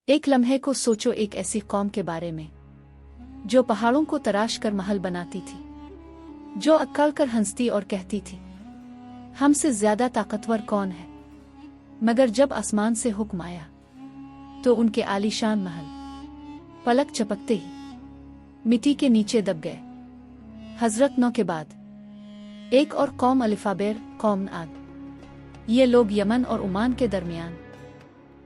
एक लम्हे को सोचो, एक ऐसी कौम के बारे में जो पहाड़ों को तराश कर महल बनाती थी, जो अक्कल कर हंसती और कहती थी हमसे ज्यादा ताकतवर कौन है। मगर जब आसमान से हुक्म आया तो उनके आलीशान महल पलक झपकते ही मिट्टी के नीचे दब गए। हजरत नौ के बाद एक और कौम अलिफाबेर कौम आद। ये लोग यमन और ओमान के दरमियान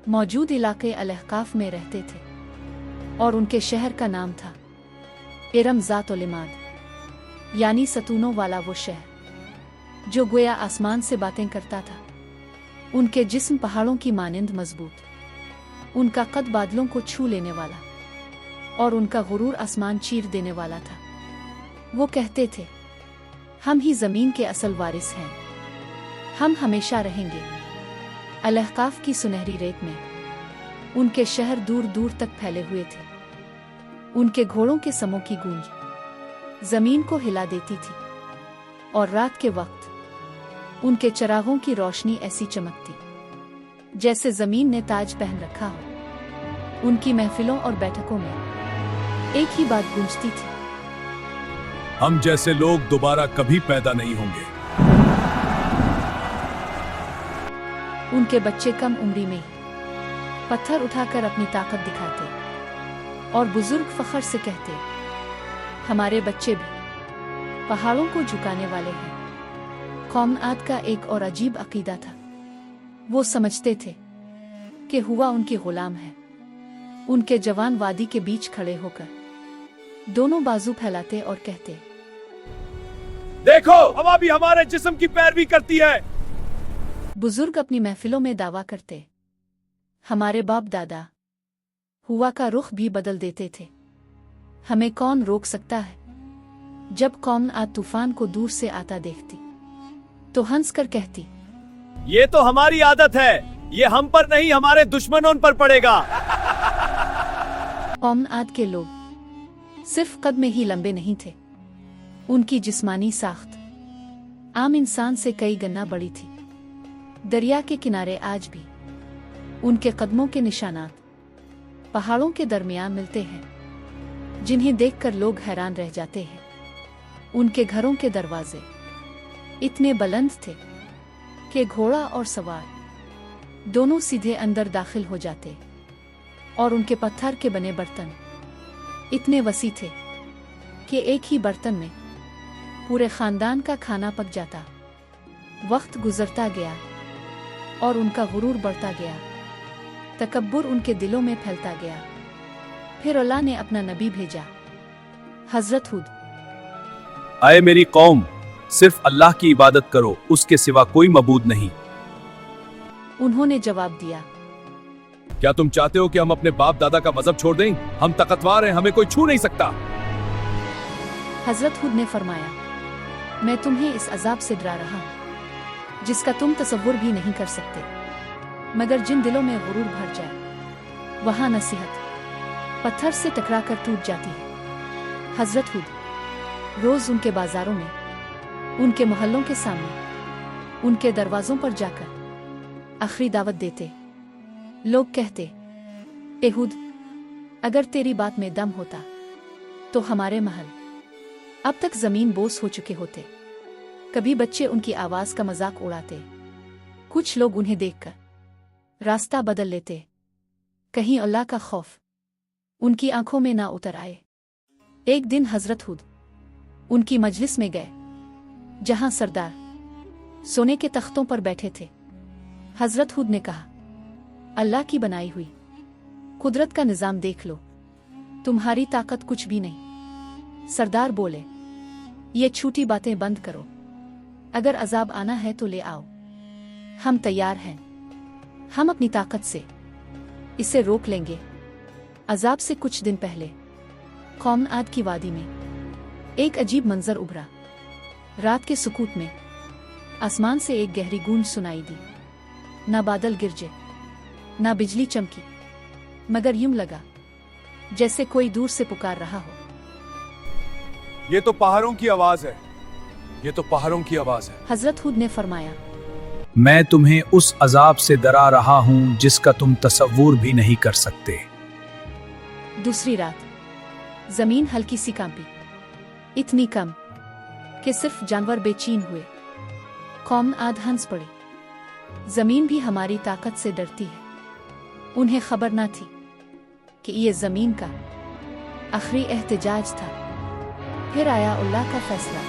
मौजूद इलाके अल-अहकाफ में रहते थे और उनके शहर का नाम था इरम ज़ात-उल-इमाद, यानी सतूनों वाला वो शहर जो गोया आसमान से बातें करता था। उनके जिस्म पहाड़ों की मानिंद मजबूत, उनका कद बादलों को छू लेने वाला और उनका गुरूर आसमान चीर देने वाला था। वो कहते थे हम ही ज़मीन के असल वारिस हैं, हम हमेशा रहेंगे। अल-अहकाफ की सुनहरी रेत में उनके शहर दूर दूर तक फैले हुए थे। उनके घोड़ों के समों की गूंज जमीन को हिला देती थी और रात के वक्त उनके चरागों की रोशनी ऐसी चमकती जैसे जमीन ने ताज पहन रखा हो। उनकी महफिलों और बैठकों में एक ही बात गूंजती थी, हम जैसे लोग दोबारा कभी पैदा नहीं होंगे। उनके बच्चे कम उम्री में ही पत्थर उठाकर अपनी ताकत दिखाते और बुजुर्ग फख्र से कहते हमारे बच्चे भी पहाड़ों को झुकाने वाले हैं। कौम आद का एक और अजीब अकीदा था। वो समझते थे कि हुआ उनके गुलाम है। उनके जवान वादी के बीच खड़े होकर दोनों बाजू फैलाते और कहते देखो, हवा भी हमारे जिस्म की पैरवी करती है। बुजुर्ग अपनी महफिलों में दावा करते हमारे बाप दादा हुआ का रुख भी बदल देते थे, हमें कौन रोक सकता है। जब कौम आद तूफान को दूर से आता देखती तो हंस कर कहती ये तो हमारी आदत है, ये हम पर नहीं हमारे दुश्मनों पर पड़ेगा। कौम आद के लोग सिर्फ कद में ही लंबे नहीं थे, उनकी जिस्मानी साख्त आम इंसान से कई गुना बड़ी थी। दरिया के किनारे आज भी उनके कदमों के निशानात पहाड़ों के दरमियान मिलते हैं, जिन्हें देखकर लोग हैरान रह जाते हैं। उनके घरों के दरवाजे इतने बुलंद थे कि घोड़ा और सवार दोनों सीधे अंदर दाखिल हो जाते और उनके पत्थर के बने बर्तन इतने वसी थे कि एक ही बर्तन में पूरे खानदान का खाना पक जाता। वक्त गुजरता गया और उनका गुरूर बढ़ता गया, तकब्बुर उनके दिलों में फैलता गया। फिर अल्लाह ने अपना नबी भेजा, हजरत हुद। आए मेरी कौम, सिर्फ अल्लाह की इबादत करो, उसके सिवा कोई मबूद नहीं। उन्होंने जवाब दिया क्या तुम चाहते हो कि हम अपने बाप दादा का मजहब छोड़ दें? हम ताकतवर हैं, हमें कोई छू नहीं सकता। हजरत हुद ने फरमाया मैं तुम्हें इस अजाब से डरा रहा हूं जिसका तुम तसव्वुर भी नहीं कर सकते। मगर जिन दिलों में गुरूर भर जाए वहां नसीहत पत्थर से टकराकर टूट जाती है। हजरत हुद रोज उनके बाजारों में, उनके मोहल्लों के सामने, उनके दरवाजों पर जाकर आखिरी दावत देते। लोग कहते ए हुद, अगर तेरी बात में दम होता तो हमारे महल अब तक जमीन बोस हो चुके होते। कभी बच्चे उनकी आवाज का मजाक उड़ाते, कुछ लोग उन्हें देखकर रास्ता बदल लेते, कहीं अल्लाह का खौफ उनकी आंखों में ना उतर आए। एक दिन हजरत हुद उनकी मजलिस में गए जहां सरदार सोने के तख्तों पर बैठे थे। हजरत हुद ने कहा अल्लाह की बनाई हुई कुदरत का निजाम देख लो, तुम्हारी ताकत कुछ भी नहीं। सरदार बोले ये छोटी बातें बंद करो, अगर अजाब आना है तो ले आओ, हम तैयार हैं। हम अपनी ताकत से इसे रोक लेंगे। अजाब से कुछ दिन पहले कौम आद की वादी में एक अजीब मंजर उभरा। रात के सुकूत में आसमान से एक गहरी गूंज सुनाई दी। ना बादल गिरजे, ना बिजली चमकी, मगर यूं लगा जैसे कोई दूर से पुकार रहा हो। ये तो पहाड़ों की आवाज है, ये तो पहाड़ों की आवाज है। हजरत हुद ने फरमाया मैं तुम्हें उस अजाब से डरा रहा हूं जिसका तुम तसव्वुर भी नहीं कर सकते। दूसरी रात जमीन हल्की सी कांपी, इतनी कम कि सिर्फ जानवर बेचैन हुए। कौम आद हंस पड़ी। जमीन भी हमारी ताकत से डरती है। उन्हें खबर न थी कि ये जमीन का आखिरी एहतजाज था। फिर आया अल्लाह का फैसला।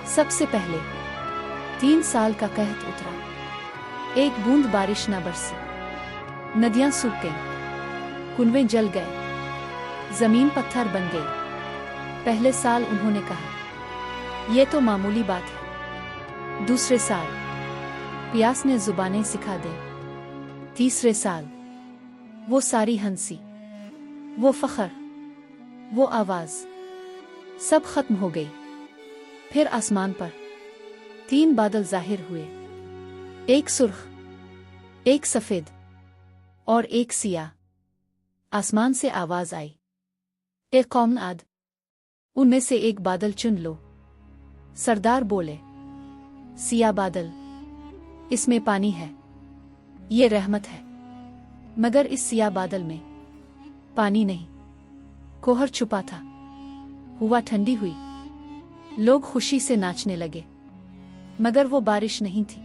सबसे पहले 3 साल का कहत उतरा। एक बूंद बारिश न बरसी, नदियां सूख गईं, कुनवें जल गए, जमीन पत्थर बन गई। पहले साल उन्होंने कहा, यह तो मामूली बात है। दूसरे साल प्यास ने जुबानें सिखा दी। तीसरे साल वो सारी हंसी, वो फख्र, वो आवाज सब खत्म हो गई। फिर आसमान पर 3 बादल जाहिर हुए, एक सुर्ख, एक सफेद और एक सियाह। आसमान से आवाज आई, ए कौम आद, उनमें से एक बादल चुन लो। सरदार बोले, सियाह बादल, इसमें पानी है, ये रहमत है। मगर इस सियाह बादल में पानी नहीं, कोहर छुपा था। हुआ ठंडी हुई, लोग खुशी से नाचने लगे। मगर वो बारिश नहीं थी,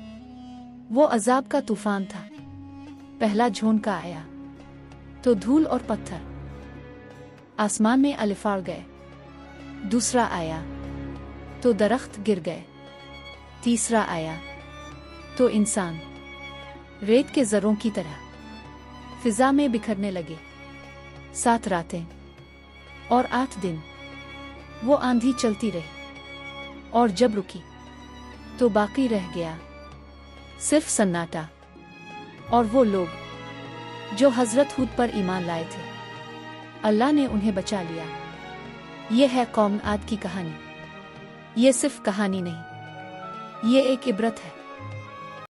वो अजाब का तूफान था। पहला झोंका आया तो धूल और पत्थर आसमान में अलिफाड़ गए। दूसरा आया तो दरख्त गिर गए। तीसरा आया तो इंसान रेत के जरों की तरह फिजा में बिखरने लगे। 7 रातें और 8 दिन वो आंधी चलती रही, और जब रुकी तो बाकी रह गया सिर्फ सन्नाटा और वो लोग जो हजरत हूद पर ईमान लाए थे। अल्लाह ने उन्हें बचा लिया। ये है कौम आद की कहानी। ये सिर्फ कहानी नहीं, ये एक इबरत है।